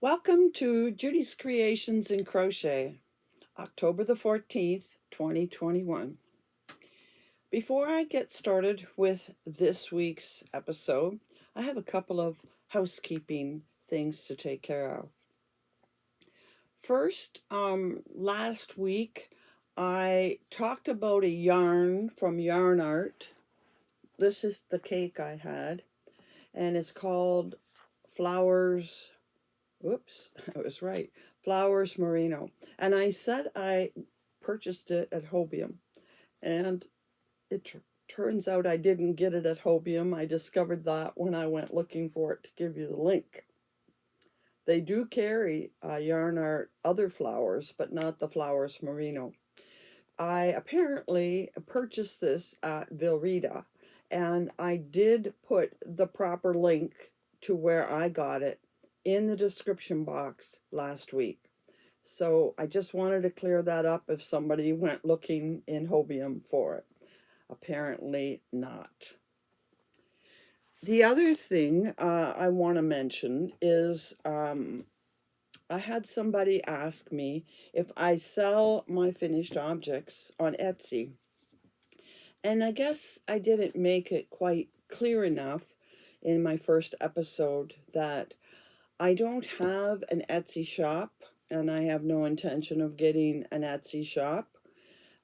Welcome to Judy's Creations in Crochet, October the 14th, 2021. Before I get started with this week's episode, I have a couple of housekeeping things to take care of. First, last week I talked about a yarn from Yarn Art. This is the cake I had, and it's called Flowers. Whoops, I was right. Flowers Merino. And I said I purchased it at Hobium. And it turns out I didn't get it at Hobium. I discovered that when I went looking for it to give you the link. They do carry Yarn Art other flowers, but not the Flowers Merino. I apparently purchased this at Vilrita, and I did put the proper link to where I got it in the description box last week. So I just wanted to clear that up if somebody went looking in Hobium for it. Apparently not. The other thing I want to mention is I had somebody ask me if I sell my finished objects on Etsy. And I guess I didn't make it quite clear enough in my first episode that I don't have an Etsy shop, and I have no intention of getting an Etsy shop.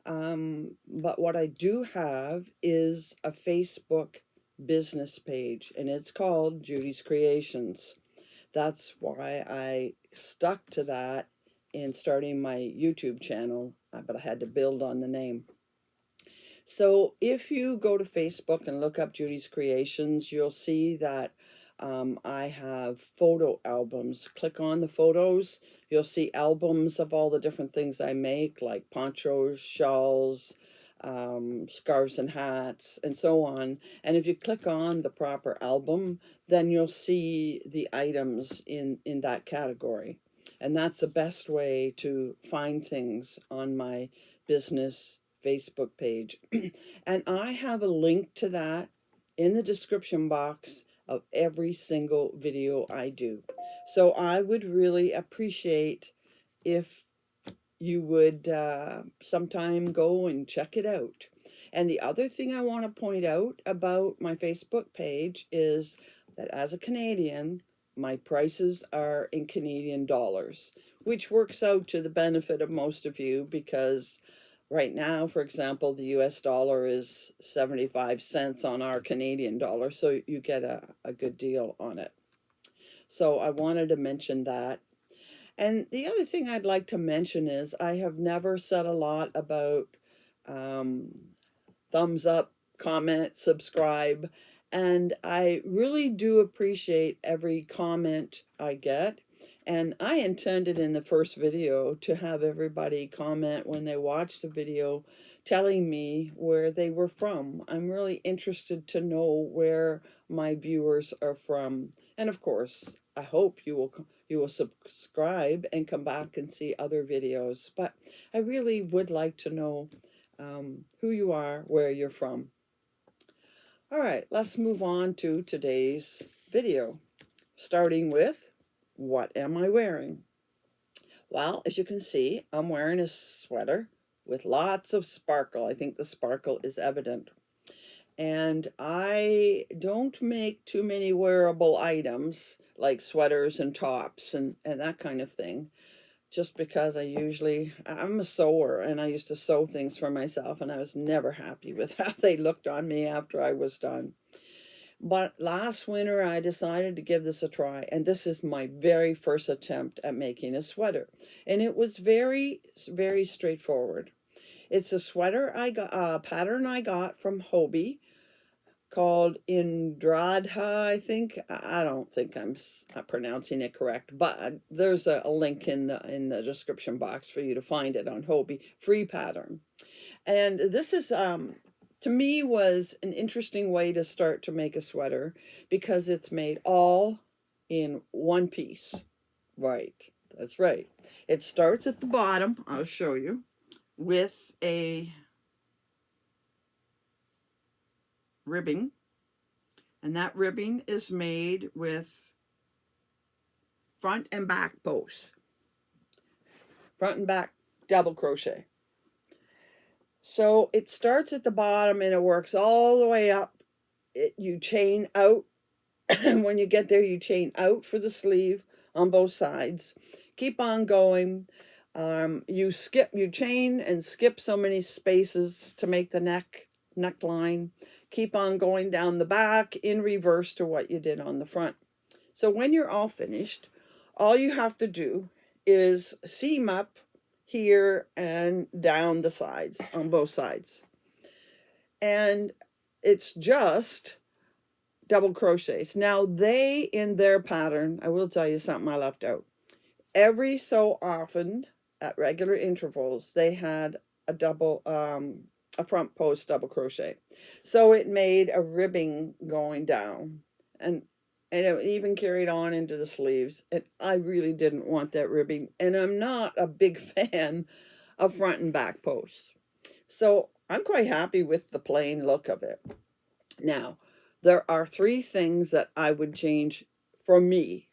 But what I do have is a Facebook business page, and it's called Judy's Creations. That's why I stuck to that in starting my YouTube channel, but I had to build on the name. So if you go to Facebook and look up Judy's Creations, you'll see that I have photo albums. Click on the photos. You'll see albums of all the different things I make, like ponchos, shawls, scarves and hats, and so on. And if you click on the proper album, then you'll see the items in that category. And that's the best way to find things on my business Facebook page. And I have a link to that in the description box of every single video I do. So I would really appreciate if you would sometime go and check it out. And the other thing I want to point out about my Facebook page is that as a Canadian, my prices are in Canadian dollars, which works out to the benefit of most of you because right now, for example, the US dollar is 75 cents on our Canadian dollar, so you get a good deal on it. So I wanted to mention that. And the other thing I'd like to mention is I have never said a lot about thumbs up, comment, subscribe, and I really do appreciate every comment I get. And I intended in the first video to have everybody comment when they watched the video telling me where they were from. I'm really interested to know where my viewers are from. And of course, I hope you will subscribe and come back and see other videos. But I really would like to know who you are, where you're from. All right, let's move on to today's video, starting with, what am I wearing? Well, as you can see, I'm wearing a sweater with lots of sparkle. I think the sparkle is evident. And I don't make too many wearable items like sweaters and tops and that kind of thing, just because I'm a sewer, and I used to sew things for myself, and I was never happy with how they looked on me after I was done. But last winter, I decided to give this a try, and this is my very first attempt at making a sweater. And it was very, very straightforward. It's a sweater pattern I got from Hobie called Indradha, I think. I don't think I'm pronouncing it correct, but there's a link in the description box for you to find it on Hobie, free pattern. And this is to me was an interesting way to start to make a sweater because it's made all in one piece. Right, that's right. It starts at the bottom, I'll show you, with a ribbing, and that ribbing is made with front and back posts. Front and back double crochet. So it starts at the bottom and it works all the way up. You chain out. When you get there, you chain out for the sleeve on both sides. Keep on going. You chain and skip so many spaces to make the neckline. Keep on going down the back in reverse to what you did on the front. So when you're all finished, all you have to do is seam up here and down the sides on both sides. And it's just double crochets. Now they, in their pattern, I will tell you something I left out. Every so often, at regular intervals, they had a front post double crochet. So it made a ribbing going down, and it even carried on into the sleeves. And I really didn't want that ribbing, and I'm not a big fan of front and back posts. So I'm quite happy with the plain look of it. Now, there are 3 things that I would change for me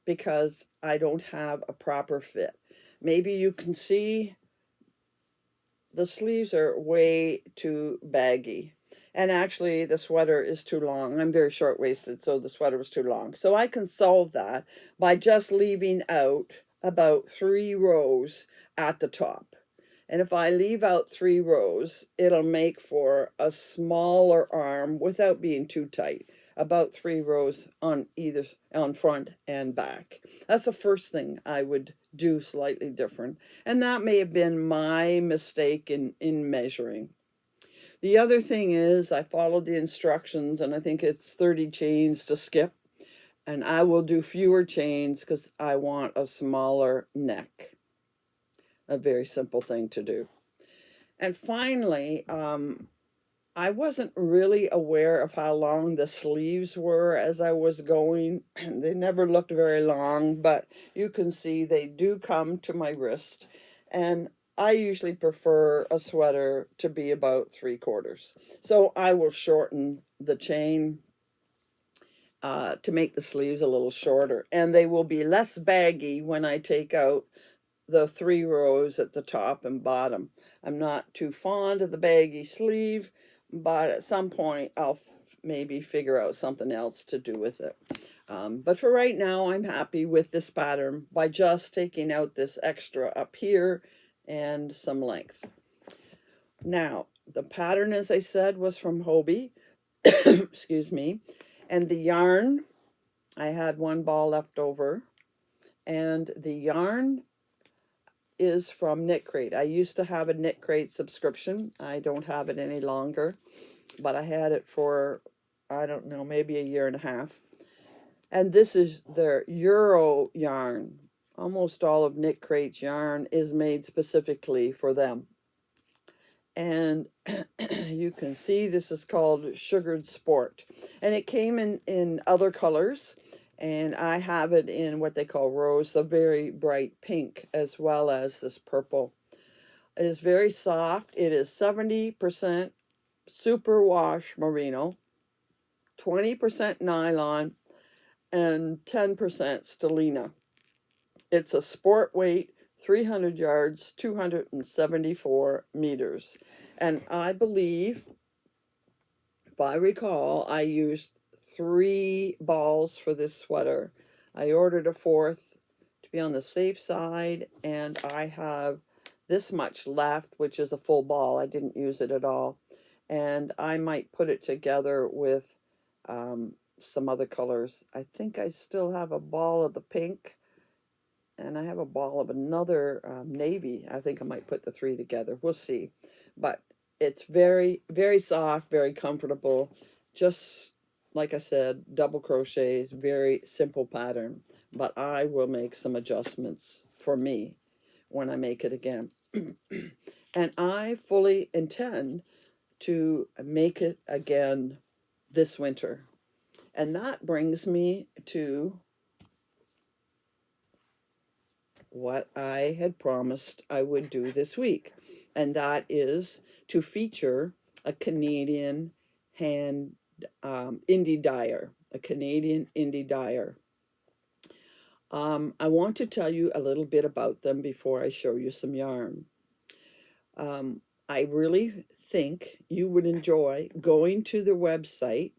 because I don't have a proper fit. Maybe you can see the sleeves are way too baggy. And actually the sweater is too long. I'm very short-waisted, so the sweater was too long. So I can solve that by just leaving out about 3 rows at the top. And if I leave out 3 rows, it'll make for a smaller arm without being too tight. About 3 rows on front and back. That's the first thing I would do slightly different. And that may have been my mistake in measuring. The other thing is I followed the instructions, and I think it's 30 chains to skip. And I will do fewer chains because I want a smaller neck. A very simple thing to do. And finally, I wasn't really aware of how long the sleeves were as I was going. They never looked very long, but you can see they do come to my wrist. And I usually prefer a sweater to be about 3/4. So I will shorten the chain to make the sleeves a little shorter. And they will be less baggy when I take out the 3 rows at the top and bottom. I'm not too fond of the baggy sleeve, but at some point I'll maybe figure out something else to do with it. But for right now, I'm happy with this pattern by just taking out this extra up here and some length. Now, the pattern, as I said, was from Hobie. Excuse me. And the yarn, I had 1 ball left over. And the yarn is from Knit Crate. I used to have a Knit Crate subscription. I don't have it any longer, but I had it for, I don't know, maybe a year and a half. And this is their Euro yarn. Almost all of Knit Crate's yarn is made specifically for them. And you can see this is called Sugared Sport. And it came in other colors. And I have it in what they call rose, the very bright pink, as well as this purple. It is very soft. It is 70% superwash merino, 20% nylon, and 10% stellina. It's a sport weight, 300 yards, 274 meters. And I believe, if I recall, I used 3 balls for this sweater. I ordered a 4th to be on the safe side, and I have this much left, which is a full ball. I didn't use it at all. And I might put it together with some other colors. I think I still have a ball of the pink, and I have a ball of another navy. I think I might put the 3 together. We'll see. But it's very, very soft, very comfortable. Just like I said, double crochets, very simple pattern. But I will make some adjustments for me when I make it again. And I fully intend to make it again this winter. And that brings me to what I had promised I would do this week. And that is to feature a Canadian indie dyer, a Canadian indie dyer. I want to tell you a little bit about them before I show you some yarn. I really think you would enjoy going to their website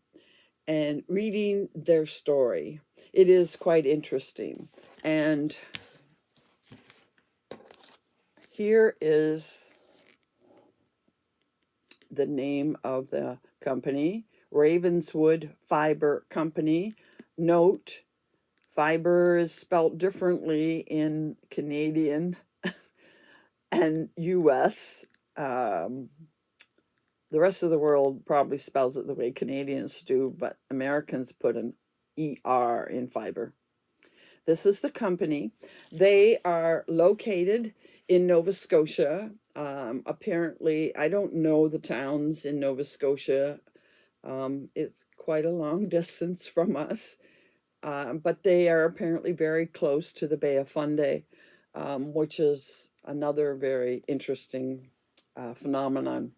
and reading their story. It is quite interesting. And here is the name of the company, Ravenswood Fiber Company. Note, fiber is spelt differently in Canadian and US. The rest of the world probably spells it the way Canadians do, but Americans put an ER in fiber. This is the company. They are located in Nova Scotia. Apparently, I don't know the towns in Nova Scotia. It's quite a long distance from us, but they are apparently very close to the Bay of Fundy, which is another very interesting phenomenon.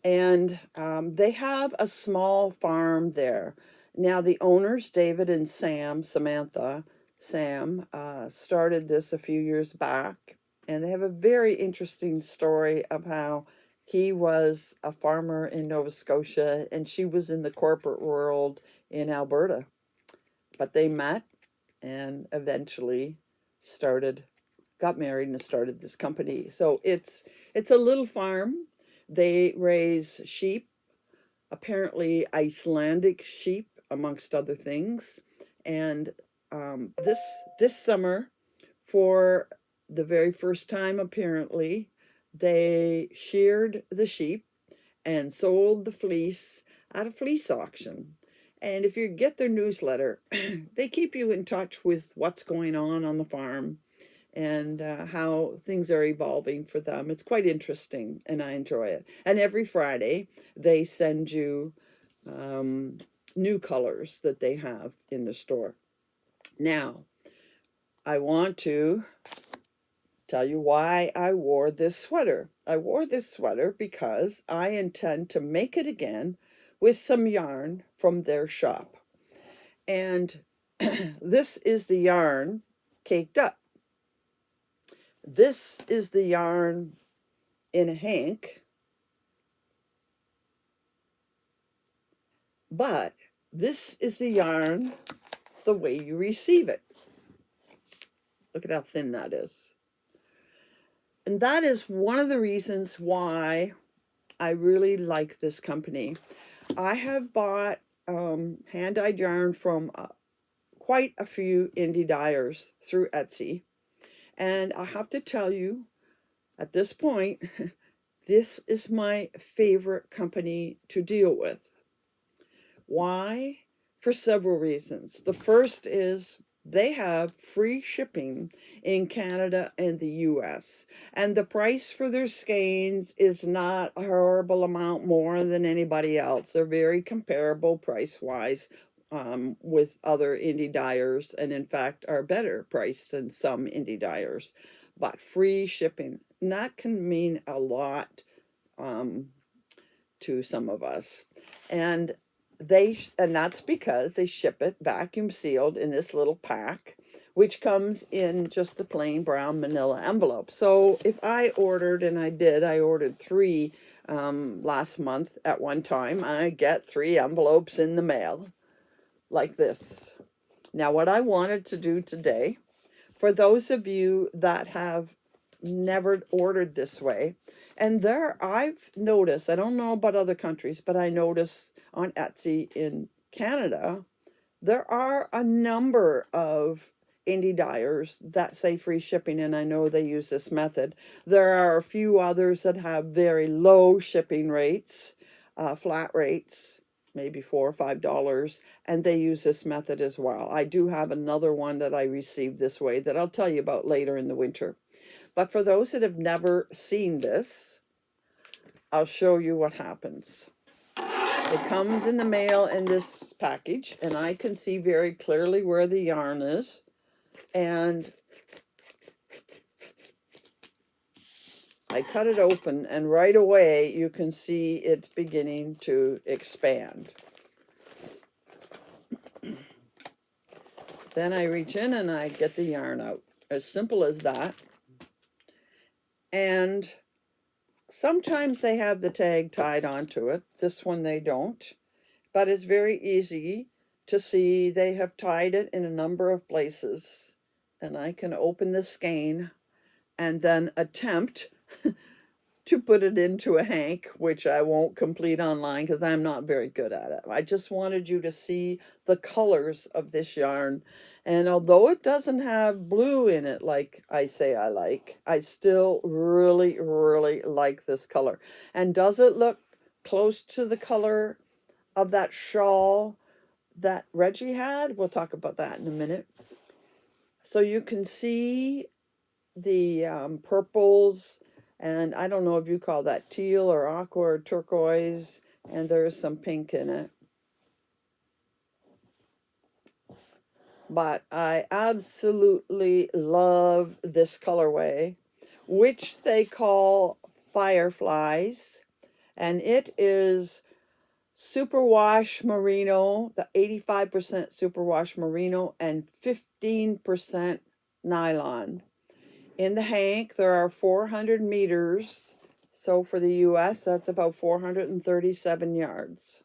And they have a small farm there. Now, the owners, David and Samantha, Sam, started this a few years back, and they have a very interesting story of how he was a farmer in Nova Scotia and she was in the corporate world in Alberta. But they met and eventually got married and started this company. So it's a little farm. They raise sheep, apparently Icelandic sheep, amongst other things. And this summer, for the very first time, apparently, they sheared the sheep and sold the fleece at a fleece auction. And if you get their newsletter, they keep you in touch with what's going on the farm and how things are evolving for them. It's quite interesting, and I enjoy it. And every Friday, they send you new colors that they have in the store. Now, I want to tell you why I wore this sweater. I wore this sweater because I intend to make it again with some yarn from their shop. And this is the yarn caked up. This is the yarn in a hank, but this is the yarn the way you receive it. Look at how thin that is. And that is one of the reasons why I really like this company. I have bought hand-dyed yarn from quite a few indie dyers through Etsy. And I have to tell you, at this point, this is my favorite company to deal with. Why? For several reasons. The first is they have free shipping in Canada and the US. And the price for their skeins is not a horrible amount more than anybody else. They're very comparable price-wise with other indie dyers, and in fact are better priced than some indie dyers. But free shipping, and that can mean a lot to some of us. And that's because they ship it vacuum sealed in this little pack, which comes in just the plain brown manila envelope. So if I ordered, and I ordered 3 last month at one time, I get 3 envelopes in the mail like this. Now, what I wanted to do today, for those of you that have never ordered this way, and I've noticed, I don't know about other countries, but I notice on Etsy in Canada, there are a number of indie dyers that say free shipping, and I know they use this method. There are a few others that have very low shipping rates, flat rates, maybe $4 or $5, and they use this method as well. I do have another one that I received this way that I'll tell you about later in the winter. But for those that have never seen this, I'll show you what happens. It comes in the mail in this package, and I can see very clearly where the yarn is. And I cut it open, and right away you can see it beginning to expand. Then I reach in and I get the yarn out. As simple as that. And sometimes they have the tag tied onto it. This one they don't. But it's very easy to see they have tied it in a number of places. And I can open the skein and then attempt to put it into a hank, which I won't complete online because I'm not very good at it. I just wanted you to see the colors of this yarn. And although it doesn't have blue in it like I say I like, I still really, really like this color. And does it look close to the color of that shawl that Reggie had? We'll talk about that in a minute. So you can see the purples, and I don't know if you call that teal or aqua or turquoise, and there's some pink in it. But I absolutely love this colorway, which they call Fireflies, and it is superwash merino, the 85% superwash merino and 15% nylon. In the hank, there are 400 meters. So for the US, that's about 437 yards.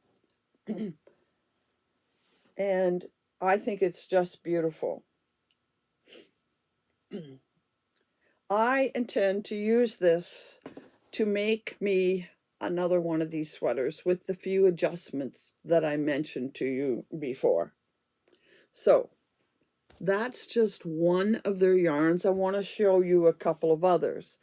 And I think it's just beautiful. I intend to use this to make me another one of these sweaters with the few adjustments that I mentioned to you before. So that's just one of their yarns. I want to show you a couple of others.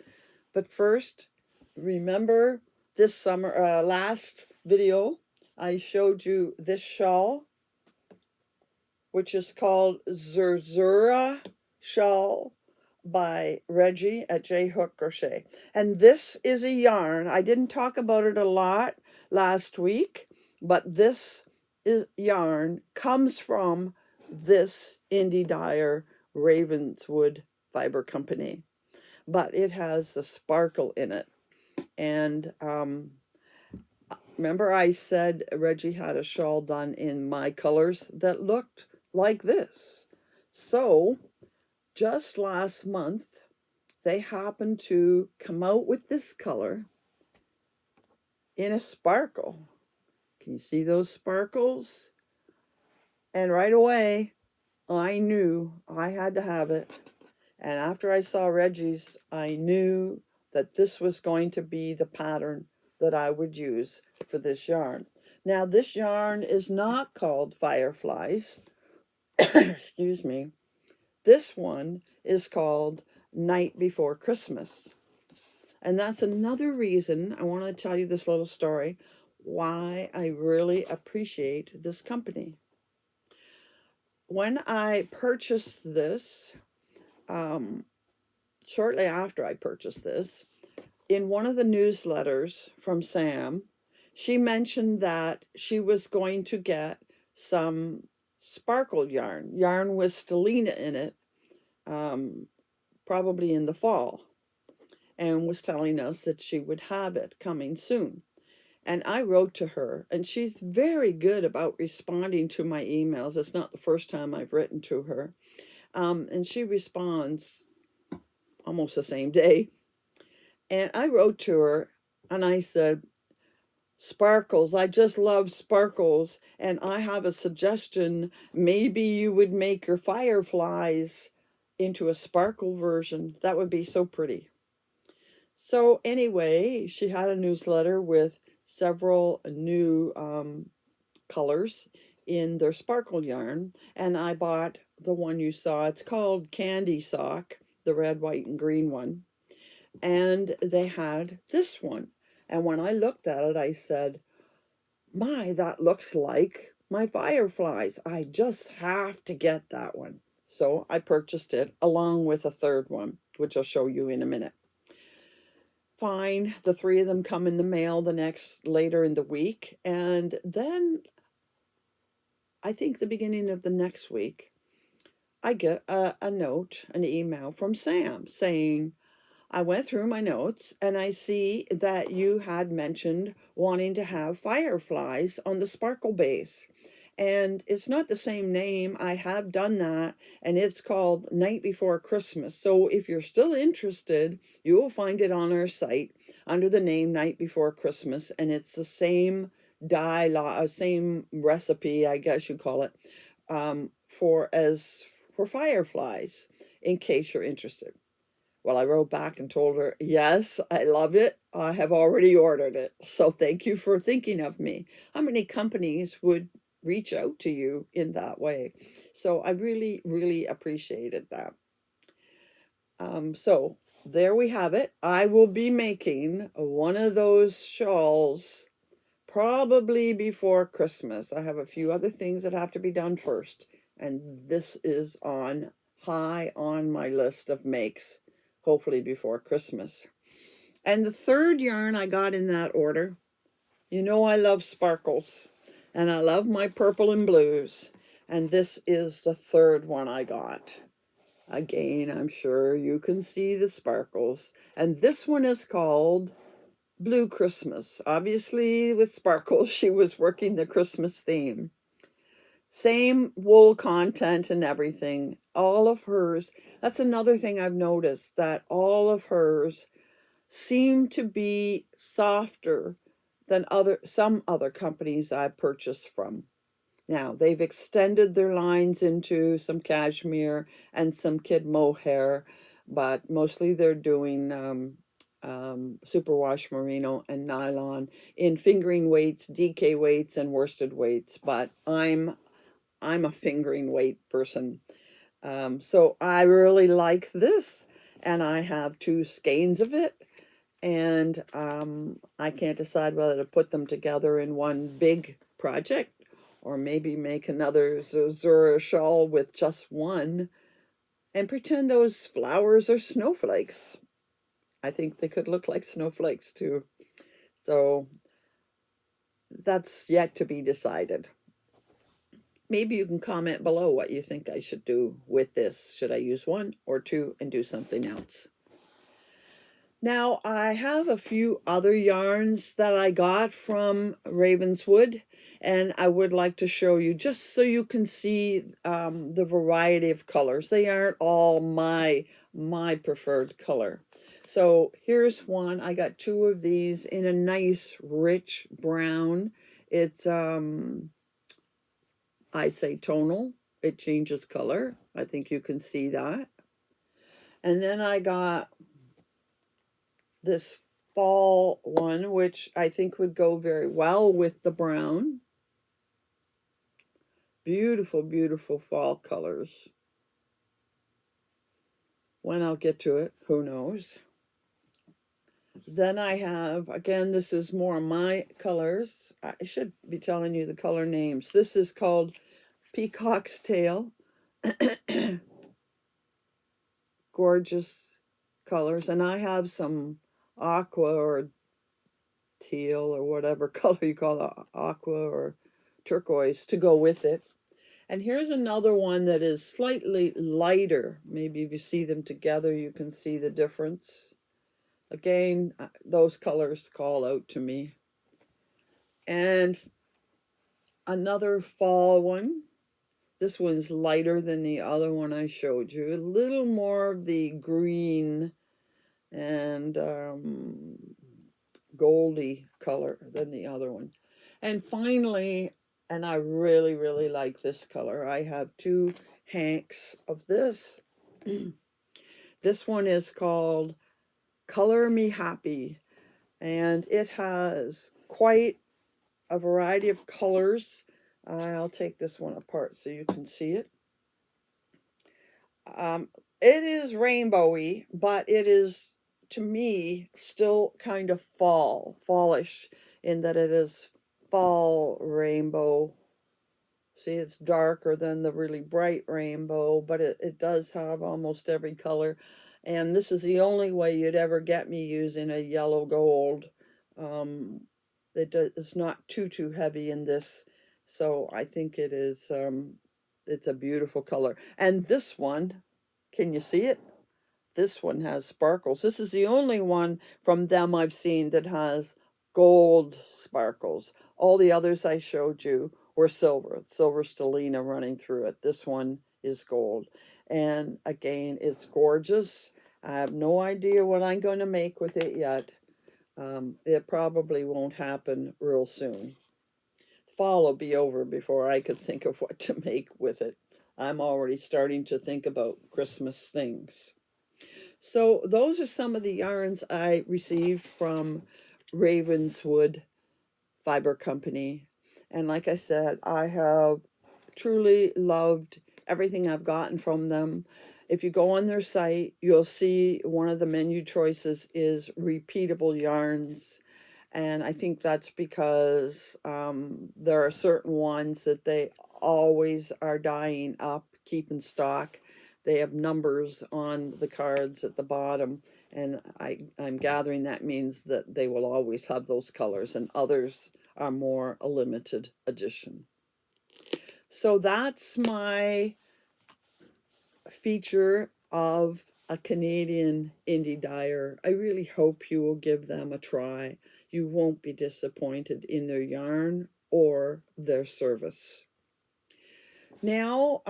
But first, remember this summer, last video, I showed you this shawl, which is called Zerzura Shawl by Reggie at J Hook Crochet. And this is a yarn. I didn't talk about it a lot last week, but this yarn comes from this indie dyer, Ravenswood Fiber Company. But it has the sparkle in it. And remember I said Reggie had a shawl done in my colors that looked like this. So just last month, they happened to come out with this color in a sparkle. Can you see those sparkles? And right away, I knew I had to have it. And after I saw Reggie's, I knew that this was going to be the pattern that I would use for this yarn. Now, this yarn is not called Fireflies. Excuse me. This one is called Night Before Christmas. And that's another reason I want to tell you this little story, why I really appreciate this company. When I purchased this, shortly after I purchased this, in one of the newsletters from Sam, she mentioned that she was going to get some sparkle yarn with stellina in it, probably in the fall, and was telling us that she would have it coming soon. And I wrote to her, and she's very good about responding to my emails. It's not the first time I've written to her. And she responds almost the same day. And I wrote to her, and I said, sparkles, I just love sparkles, and I have a suggestion. Maybe you would make your fireflies into a sparkle version. That would be so pretty. So anyway, she had a newsletter with several new colors in their sparkle yarn, and I bought the one you saw. It's called Candy Sock, the red, white, and green one. And they had this one. And when I looked at it, I said, my, that looks like my fireflies. I just have to get that one. So I purchased it along with a third one, which I'll show you in a minute. Fine, the three of them come in the mail later in the week. And then I think the beginning of the next week, I get a note, an email from Sam saying, I went through my notes and I see that you had mentioned wanting to have fireflies on the sparkle base. And it's not the same name. I have done that, and it's called Night Before Christmas. So if you're still interested, you will find it on our site under the name Night Before Christmas, and it's the same same recipe, I guess you call it, for fireflies, in case you're interested. Well, I wrote back and told her, yes, I love it. I have already ordered it. So thank you for thinking of me. How many companies would reach out to you in that way? So I really, really appreciated that. So there we have it. I will be making one of those shawls probably before Christmas. I have a few other things that have to be done first. And this is on high on my list of makes, hopefully before Christmas. And the third yarn I got in that order, you know I love sparkles. And I love my purple and blues. And this is the third one I got. Again, I'm sure you can see the sparkles. And this one is called Blue Christmas. Obviously, with sparkles, she was working the Christmas theme. Same wool content and everything. All of hers. That's another thing I've noticed, that all of hers seem to be softer than some other companies I've purchased from. Now, they've extended their lines into some cashmere and some kid mohair, but mostly they're doing superwash merino and nylon in fingering weights, DK weights, and worsted weights. But I'm a fingering weight person, so I really like this, and I have 2 skeins of it, and I can't decide whether to put them together in one big project or maybe make another Zura shawl with just one and pretend those flowers are snowflakes. I think they could look like snowflakes too. So that's yet to be decided. Maybe you can comment below what you think I should do with this. Should I use 1 or 2 and do something else? Now, I have a few other yarns that I got from Ravenswood, and I would like to show you just so you can see the variety of colors. They aren't all my preferred color. So here's one. I got 2 of these in a nice rich brown. It's I'd say tonal. It changes color. I think you can see that. And then I got this fall one, which I think would go very well with the brown. Beautiful, beautiful fall colors. When I'll get to it, who knows. Then I have, again, this is more my colors. I should be telling you the color names. This is called Peacock's Tail. Gorgeous colors. And I have some aqua or teal or whatever color you call it, aqua or turquoise, to go with it. And here's another one that is slightly lighter. Maybe if you see them together, you can see the difference. Again, those colors call out to me. And another fall one. This one's lighter than the other one I showed you. A little more of the green and goldy color than the other one. And finally, and I really, really like this color, I have 2 hanks of this. This one is called Color Me Happy, and it has quite a variety of colors. I'll take this one apart so you can see it. It is rainbowy, but it is, to me, still kind of fallish, in that it is fall rainbow. See, it's darker than the really bright rainbow, but it does have almost every color. And this is the only way you'd ever get me using a yellow gold. It's not too heavy in this, so I think it is, it's a beautiful color. And this one, can you see it? This one has sparkles. This is the only one from them I've seen that has gold sparkles. All the others I showed you or silver stellina running through it. This one is gold. And again, it's gorgeous. I have no idea what I'm going to make with it yet. It probably won't happen real soon. Fall will be over before I could think of what to make with it. I'm already starting to think about Christmas things. So those are some of the yarns I received from Ravenswood Fiber Company. And like I said, I have truly loved everything I've gotten from them. If you go on their site, you'll see one of the menu choices is repeatable yarns. And I think that's because there are certain ones that they always are dyeing up, keep in stock. They have numbers on the cards at the bottom, and I'm gathering that means that they will always have those colors, and others are more a limited edition. So that's my feature of a Canadian indie dyer. I really hope you will give them a try. You won't be disappointed in their yarn or their service. Now,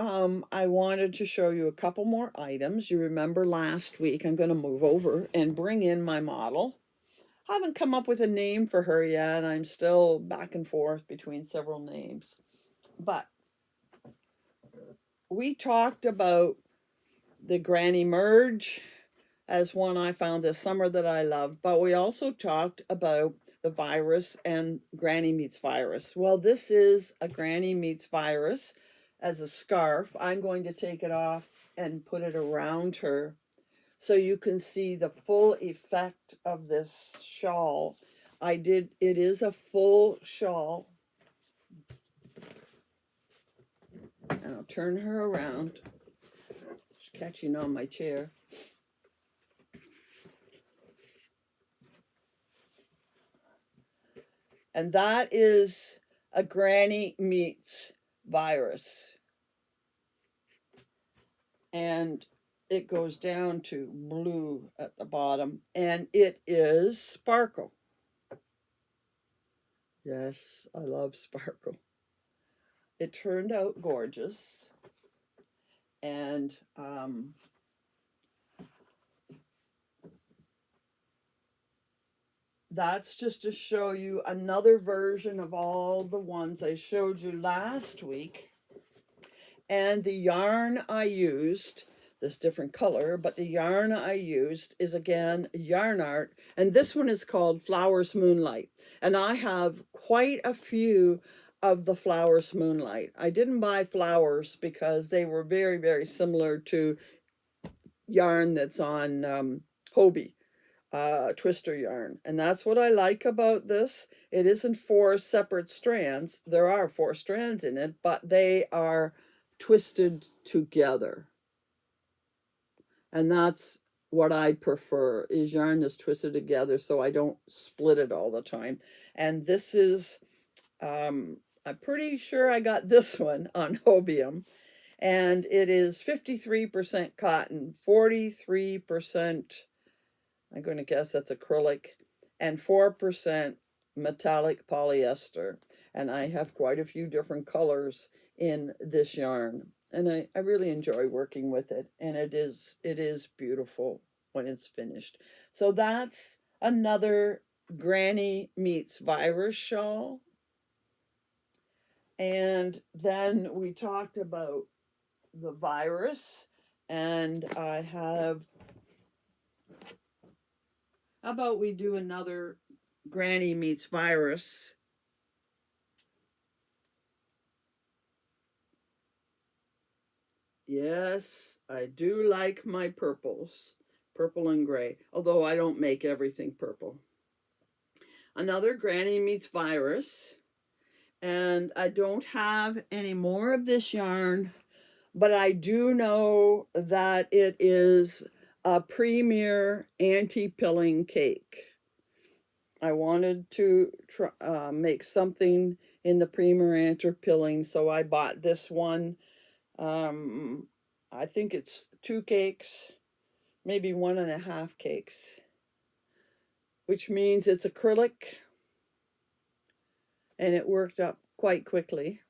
I wanted to show you a couple more items. You remember last week, I'm going to move over and bring in my model. I haven't come up with a name for her yet. I'm still back and forth between several names. But we talked about the Granny Merge as one I found this summer that I love, but we also talked about the virus and Granny Meets Virus. Well, this is a Granny Meets Virus as a scarf. I'm going to take it off and put it around her so you can see the full effect of this shawl. It is a full shawl. And I'll turn her around. She's catching on my chair. And that is a Granny Meets Virus. And it goes down to blue at the bottom. And it is sparkle. Yes, I love sparkle. It turned out gorgeous. And that's just to show you another version of all the ones I showed you last week. And the yarn I used, this different color, but the yarn I used is again Yarn Art. And this one is called Flowers Moonlight. And I have quite a few of the Flowers Moonlight. I didn't buy flowers because they were very, very similar to yarn that's on Hobie. Twister yarn. And that's what I like about this. It isn't 4 separate strands. There are 4 strands in it, but they are twisted together. And that's what I prefer, is yarn that's twisted together so I don't split it all the time. And this is, I'm pretty sure I got this one on Hobium. And it is 53% cotton, 43%, I'm going to guess that's acrylic, and 4% metallic polyester. And I have quite a few different colors in this yarn. And I really enjoy working with it. And it is beautiful when it's finished. So that's another Granny Meets Virus shawl. And then we talked about the virus. And I have, how about we do another Granny Meets Virus? Yes, I do like my purples, purple and gray, although I don't make everything purple. Another Granny Meets Virus, and I don't have any more of this yarn, but I do know that it is a premier anti-pilling cake. I wanted to make something in the premier anti-pilling, so I bought this one. I think it's 2 cakes, maybe 1.5 cakes, which means it's acrylic, and it worked up quite quickly.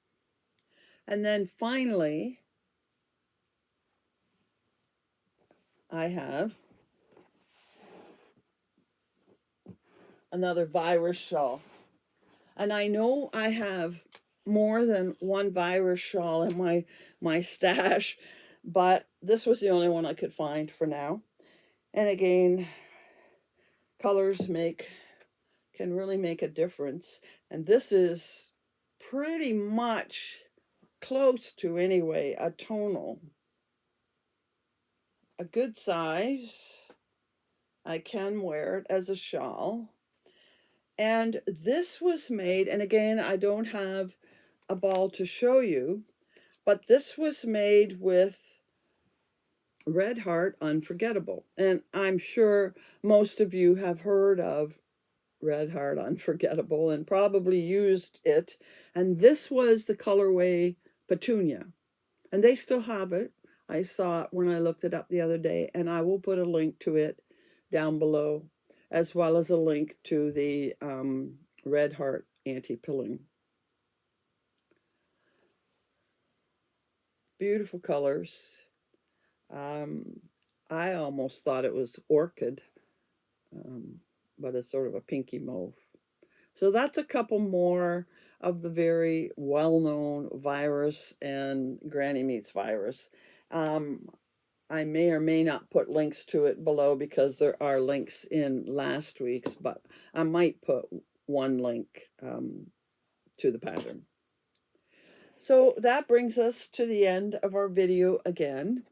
And then finally, I have another virus shawl. And I know I have more than one virus shawl in my stash, but this was the only one I could find for now. And again, colors can really make a difference. And this is pretty much close to, anyway, a tonal. A good size. I can wear it as a shawl. And this was made, and again, I don't have a ball to show you, but this was made with Red Heart Unforgettable. And I'm sure most of you have heard of Red Heart Unforgettable and probably used it. And this was the colorway Petunia. And they still have it. I saw it when I looked it up the other day, and I will put a link to it down below, as well as a link to the Red Heart anti-pilling. Beautiful colors. I almost thought it was orchid, but it's sort of a pinky mauve. So that's a couple more of the very well-known virus and Granny Meets Virus. I may or may not put links to it below because there are links in last week's, but I might put one link to the pattern. So that brings us to the end of our video again.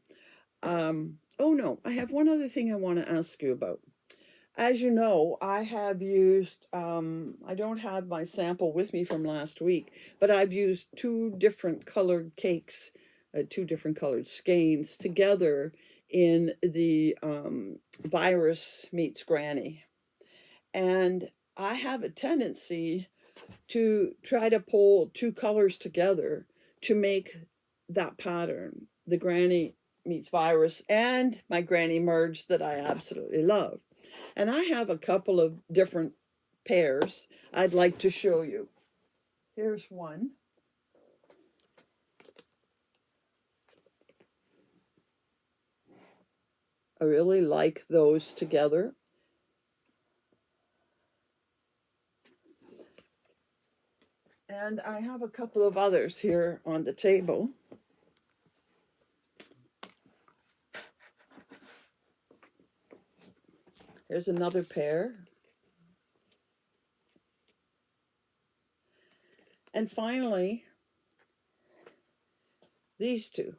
Oh no, I have one other thing I want to ask you about. As you know, I have used, I don't have my sample with me from last week, but I've used two different colored cakes, two different colored skeins together in the Virus Meets Granny. And I have a tendency to try to pull two colors together to make that pattern, the Granny Meets Virus and my Granny Merge that I absolutely love. And I have a couple of different pairs I'd like to show you. Here's one. I really like those together. And I have a couple of others here on the table. Here's another pair. And finally, these two.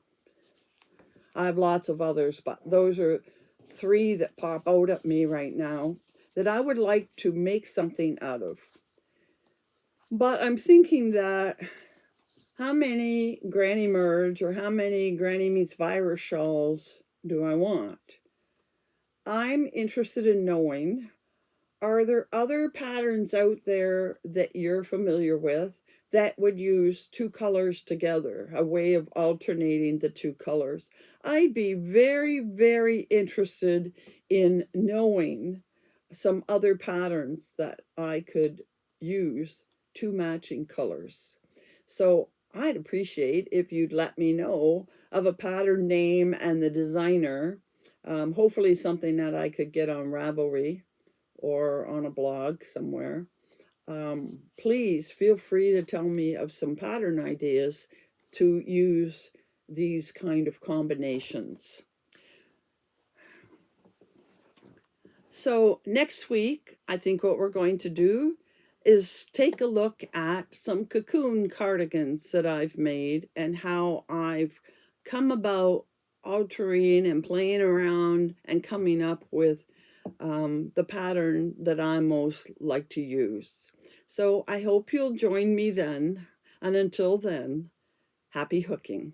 I have lots of others, but those are three that pop out at me right now that I would like to make something out of. But I'm thinking that how many Granny Merge or how many Granny Meets Virus shawls do I want? I'm interested in knowing, are there other patterns out there that you're familiar with that would use two colors together, a way of alternating the two colors? I'd be very, very interested in knowing some other patterns that I could use two matching colors. So I'd appreciate if you'd let me know of a pattern name and the designer, hopefully something that I could get on Ravelry or on a blog somewhere. Please feel free to tell me of some pattern ideas to use these kind of combinations. So next week, I think what we're going to do is take a look at some cocoon cardigans that I've made and how I've come about altering and playing around and coming up with the pattern that I most like to use. So I hope you'll join me then. And until then, happy hooking.